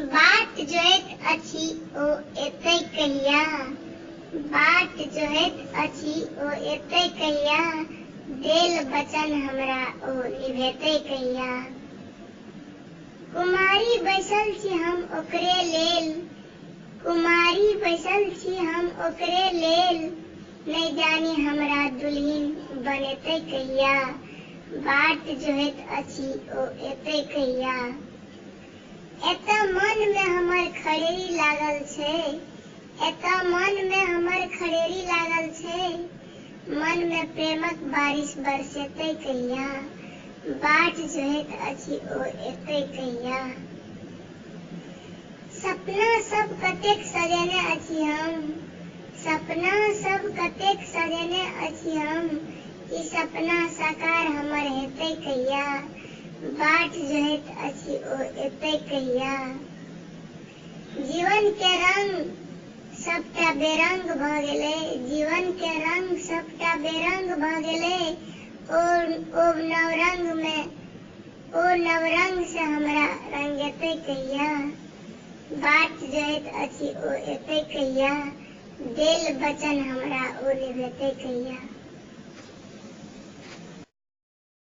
बाट जोहैत अछि ओ एतै कहिया, बाट जोहैत अछि ओ एतै कहिया, देल बचन हमरा ओ निभेतै कहिया। कुमारी बैसल छी हम ओकरे लेल, कुमारी बैसल छी हम ओकरे लेल, नहीं जानी हमरा दुल्हिन बनेतै कहिया, बाट जोहैत अछि ओ एतै कहिया। एतऽ मन में हमर खड़ेरी लागल छै, एतऽ मन में हमर खड़ेरी लागल छै, मन में प्रेमक बारिश बरसेतै कहिया, बाट जोहैत अछि ओ एतै कहिया। सपना सब कतेक सजेने अछि हम, सपना सब कतेक सजेने अछि हम, ई सपना साकार हमर हेतै कहिया, बाट जोहैत अछि ओ एतै कहिया। जीवन के रंग सबटा बेरंग भ गेलै, जीवन के रंग सबटा बेरंग भ गेलै, ओ नवरंग से हमरा रंगेतै कहिया, बाट जोहैत अछि ओ एतै कहिया, देल बचन हमरा ओ निभेतै कहिया।